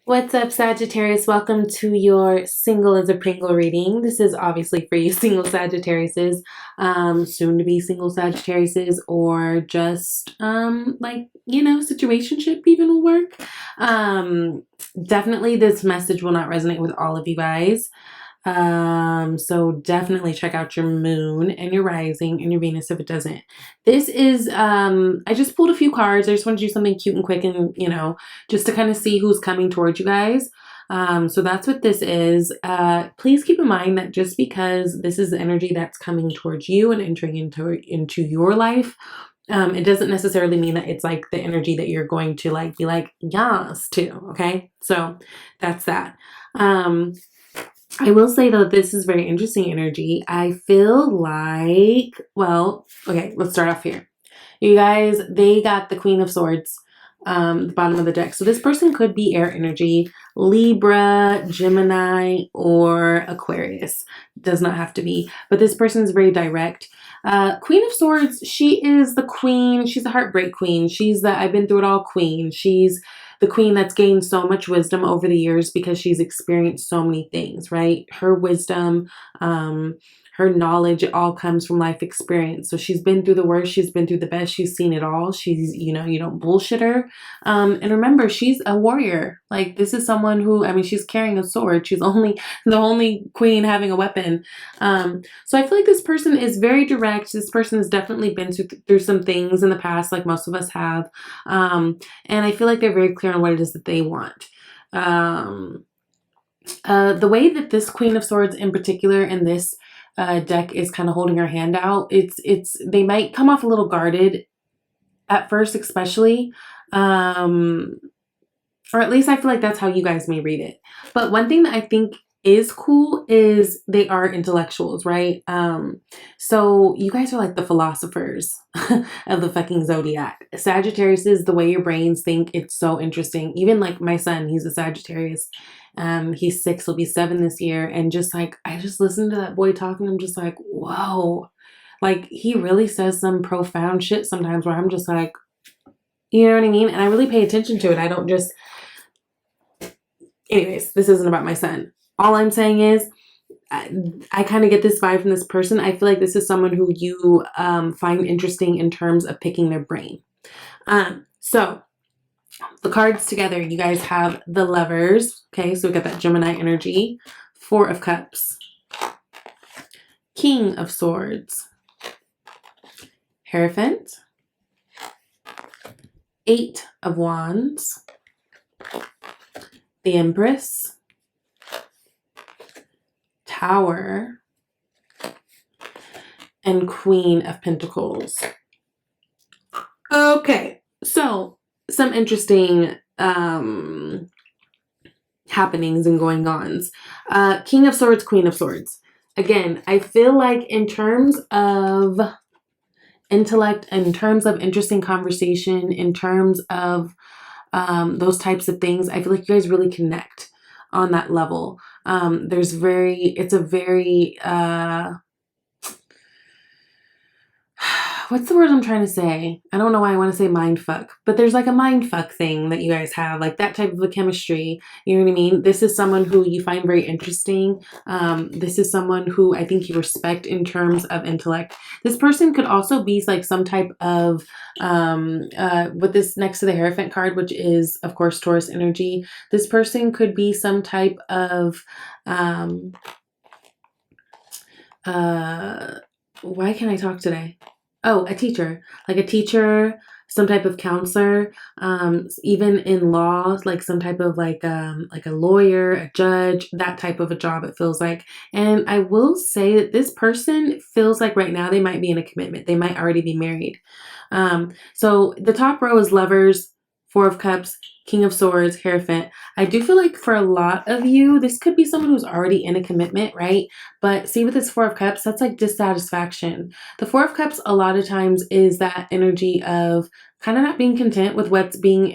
What's up, Sagittarius? Welcome to your single as a Pringle reading. This is obviously for you single Sagittariuses, soon to be single Sagittariuses, or just situationship even will work. Definitely this message will not resonate with all of you guys. So definitely check out your moon and your rising and your Venus if it doesn't. This is, I just pulled a few cards. I just want to do something cute and quick and, just to kind of see who's coming towards you guys. So that's what this is. Please keep in mind that just because this is the energy that's coming towards you and entering into your life, it doesn't necessarily mean that it's like the energy that you're going to like be like, yes, to, okay? So that's that. I will say though, this is very interesting energy. I feel like, well, okay, let's start off here. You guys, they got the Queen of Swords, the bottom of the deck. So this person could be air energy, Libra, Gemini, or Aquarius. Does not have to be, but this person is very direct. Queen of Swords, she is the queen. She's the heartbreak queen. She's the I've been through it all queen. She's the queen that's gained so much wisdom over the years because she's experienced so many things, right? Her wisdom, her knowledge, it all comes from life experience. So she's been through the worst, she's been through the best, she's seen it all. She's, you don't bullshit her. And remember, she's a warrior. Like, this is someone who, she's carrying a sword. She's the only queen having a weapon. So I feel like this person is very direct. This person has definitely been through some things in the past, like most of us have. And I feel like they're very clear on what it is that they want. The way that this Queen of Swords in particular in this deck is kind of holding her hand out, they might come off a little guarded at first, especially, or at least I feel like that's how you guys may read it. But one thing that I think is cool is they are intellectuals, right? So you guys are like the philosophers of the fucking zodiac. Sagittarius is the way your brains think. It's so interesting. Even like my son, he's a Sagittarius. He's 6, he'll be 7 this year. And just like, I just listen to that boy talking. I'm just like, whoa. Like, he really says some profound shit sometimes where I'm just like, you know what I mean? And I really pay attention to it. I don't just, anyways, this isn't about my son. All I'm saying is, I kind of get this vibe from this person. I feel like this is someone who you find interesting in terms of picking their brain. So the cards together, you guys have the Lovers. Okay, so we got that Gemini energy. 4 of Cups. King of Swords. Hierophant. 8 of Wands. The Empress. Tower, and Queen of Pentacles. Okay, so some interesting happenings and going ons. King of Swords, Queen of Swords. Again, I feel like in terms of intellect, in terms of interesting conversation, in terms of those types of things, I feel like you guys really connect on that level. It's a very, what's the word I'm trying to say? I don't know why I want to say mind fuck, but there's like a mind fuck thing that you guys have, like that type of a chemistry. You know what I mean? This is someone who you find very interesting. This is someone who I think you respect in terms of intellect. This person could also be like some type of, with this next to the Hierophant card, which is of course Taurus energy. This person could be some type of, why can't I talk today? Oh, a teacher, like a teacher, some type of counselor, even in law, like some type of like a lawyer, a judge, that type of a job it feels like. And I will say that this person feels like right now they might be in a commitment. They might already be married. So the top row is Lovers, 4 of Cups, King of Swords, Hierophant. I do feel like for a lot of you, this could be someone who's already in a commitment, right? But see with this 4 of Cups, that's like dissatisfaction. The 4 of Cups a lot of times is that energy of kind of not being content with what's being,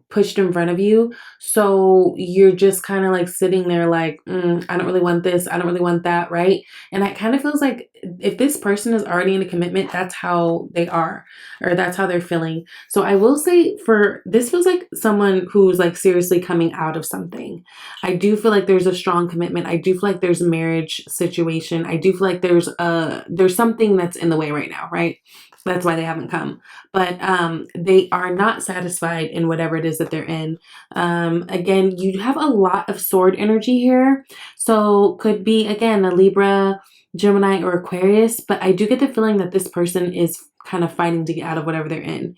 pushed in front of you. So you're just kind of like sitting there like, I don't really want this. I don't really want that, right? And it kind of feels like if this person is already in a commitment, that's how they are, or that's how they're feeling. So I will say this feels like someone who's like seriously coming out of something. I do feel like there's a strong commitment. I do feel like there's a marriage situation. I do feel like there's something that's in the way right now, right? That's why they haven't come. But they are not satisfied in whatever it is that they're in. Again, you have a lot of sword energy here. So could be, again, a Libra, Gemini, or Aquarius. But I do get the feeling that this person is kind of fighting to get out of whatever they're in.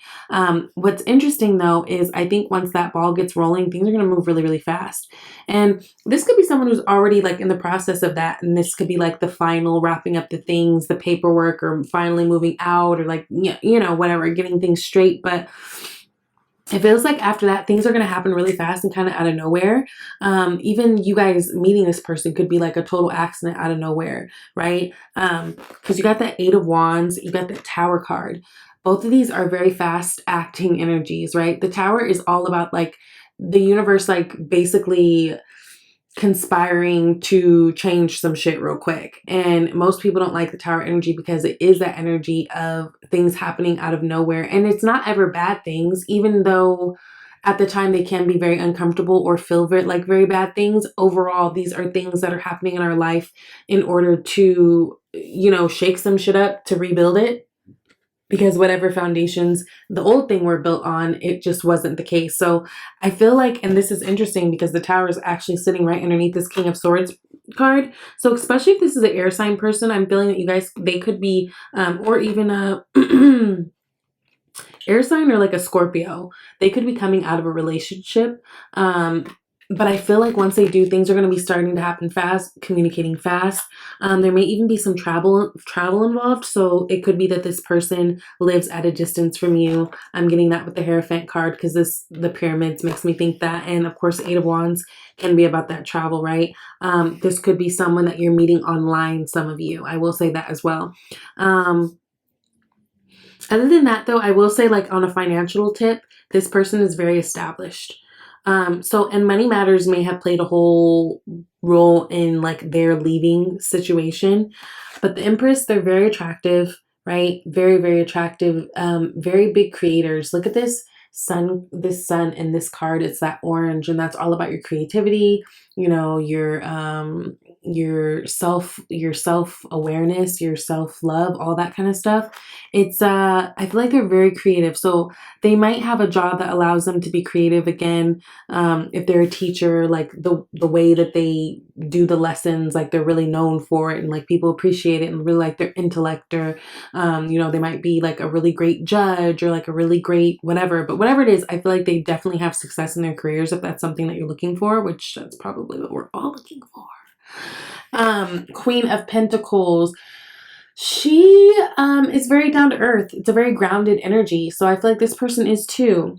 What's interesting though is I think once that ball gets rolling, things are going to move really, really fast. And this could be someone who's already like in the process of that. And this could be like the final wrapping up the things, the paperwork, or finally moving out, or like, you know, whatever, getting things straight. But it feels like after that, things are going to happen really fast and kind of out of nowhere. Even you guys meeting this person could be like a total accident out of nowhere, right? Because you got that Eight of Wands, you got the Tower card. Both of these are very fast acting energies, right? The Tower is all about like the universe, like basically conspiring to change some shit real quick. And most people don't like the Tower energy because it is that energy of things happening out of nowhere. And it's not ever bad things, even though at the time they can be very uncomfortable or feel like very bad things. Overall, these are things that are happening in our life in order to, you know, shake some shit up to rebuild it. Because whatever foundations the old thing were built on, it just wasn't the case. So I feel like, and this is interesting because the Tower is actually sitting right underneath this King of Swords card. So especially if this is an air sign person, I'm feeling that you guys, they could be, or even a air sign or like a Scorpio. They could be coming out of a relationship. But I feel like once they do, things are going to be starting to happen fast, communicating fast. There may even be some travel involved. So it could be that this person lives at a distance from you. I'm getting that with the Hierophant card because the pyramids makes me think that. And of course, Eight of Wands can be about that travel, right? This could be someone that you're meeting online, some of you. I will say that as well. Other than that, though, I will say, like, on a financial tip, this person is very established. And money matters may have played a whole role in like their leaving situation, but the Empress, they're very attractive, right? Very, very attractive, very big creators. Look at this sun in this card. It's that orange, and that's all about your creativity, you know, your self-awareness, your self-love, all that kind of stuff. It's I feel like they're very creative. So they might have a job that allows them to be creative again. If they're a teacher, like the way that they do the lessons, like they're really known for it, and like people appreciate it and really like their intellect, or you know, they might be like a really great judge or like a really great whatever. But whatever it is, I feel like they definitely have success in their careers if that's something that you're looking for, which that's probably what we're all looking for. Queen of Pentacles. She is very down to earth. It's a very grounded energy. So I feel like this person is too.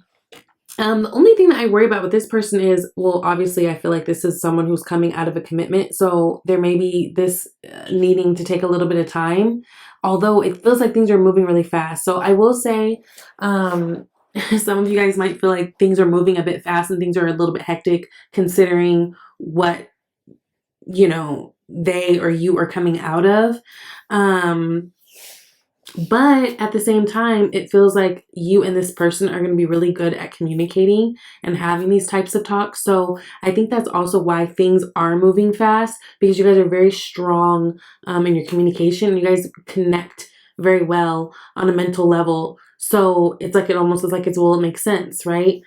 The only thing that I worry about with this person is, well, obviously I feel like this is someone who's coming out of a commitment. So there may be this needing to take a little bit of time, although it feels like things are moving really fast. So I will say, some of you guys might feel like things are moving a bit fast and things are a little bit hectic considering what, you know, they or you are coming out of. But at the same time, it feels like you and this person are going to be really good at communicating and having these types of talks. So I think that's also why things are moving fast, because you guys are very strong in your communication. You guys connect very well on a mental level. So it's like, it almost is like it makes sense, right?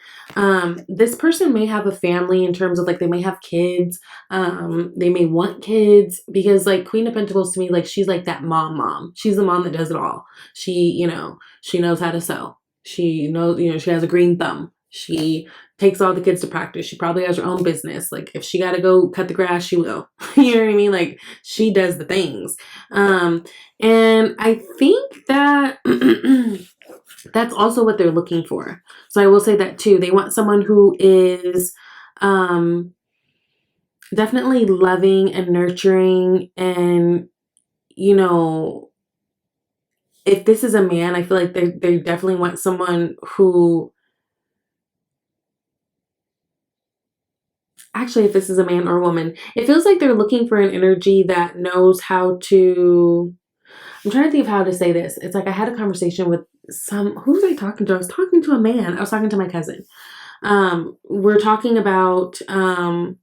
This person may have a family in terms of like, they may have kids. They may want kids, because like Queen of Pentacles to me, like she's like that mom. She's the mom that does it all. She, you know, she knows how to sew. She knows, you know, she has a green thumb. She takes all the kids to practice. She probably has her own business. Like if she got to go cut the grass, she will. You know what I mean? Like she does the things. And I think that that's also what they're looking for. So I will say that too. They want someone who is definitely loving and nurturing. And, you know, if this is a man, I feel like they definitely want someone who, actually, if this is a man or a woman, it feels like they're looking for an energy that knows how to, I'm trying to think of how to say this. It's like I had a conversation with who was I talking to? I was talking to a man. I was talking to my cousin. We're talking about, oh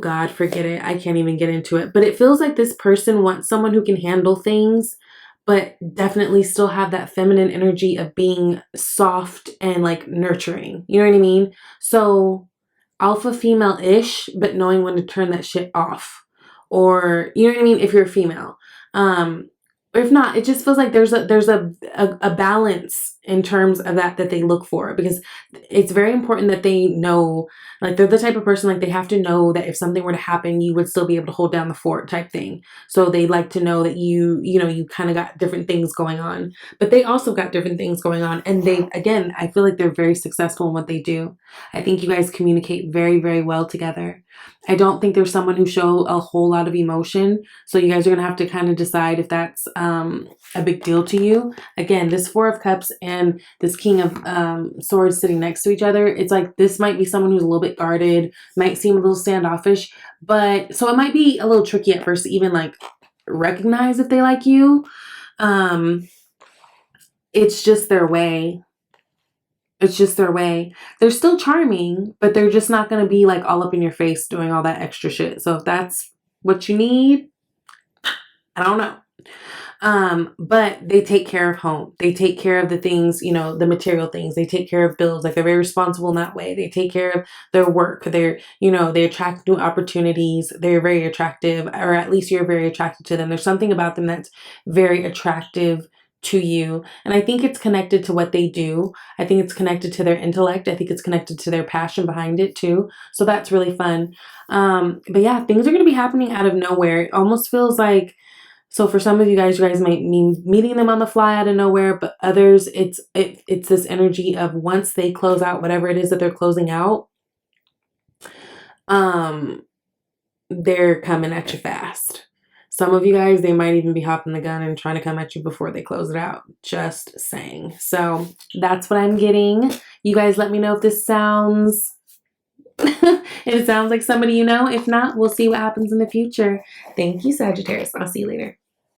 God, forget it. I can't even get into it. But it feels like this person wants someone who can handle things, but definitely still have that feminine energy of being soft and like nurturing. You know what I mean? So alpha female-ish, but knowing when to turn that shit off. Or you know what I mean, if you're a female. Or if not, it just feels like there's a balance in terms of that they look for, because it's very important that they know, like they're the type of person, like they have to know that if something were to happen, you would still be able to hold down the fort type thing. So they like to know that you know, you kind of got different things going on, but they also got different things going on. And they, again, I feel like they're very successful in what they do. I think you guys communicate very, very well together. I don't think there's someone who show a whole lot of emotion. So you guys are going to have to kind of decide if that's a big deal to you. Again, this Four of Cups and this King of Swords sitting next to each other. It's like this might be someone who's a little bit guarded, might seem a little standoffish, but so it might be a little tricky at first to even like recognize if they like you. It's just their way. It's just their way. They're still charming, but they're just not going to be like all up in your face doing all that extra shit. So if that's what you need, I don't know. But they take care of home. They take care of the things, you know, the material things. They take care of bills. Like they're very responsible in that way. They take care of their work. They're, you know, they attract new opportunities. They're very attractive, or at least you're very attracted to them. There's something about them that's very attractive to you. And I think it's connected to what they do. I think it's connected to their intellect. I think it's connected to their passion behind it too. So that's really fun. But yeah, things are going to be happening out of nowhere. It almost feels like, so for some of you guys might mean meeting them on the fly out of nowhere, but others, it's this energy of once they close out whatever it is that they're closing out, they're coming at you fast. Some of you guys, they might even be hopping the gun and trying to come at you before they close it out. Just saying. So that's what I'm getting. You guys let me know if this sounds, if it sounds like somebody you know. If not, we'll see what happens in the future. Thank you, Sagittarius. I'll see you later.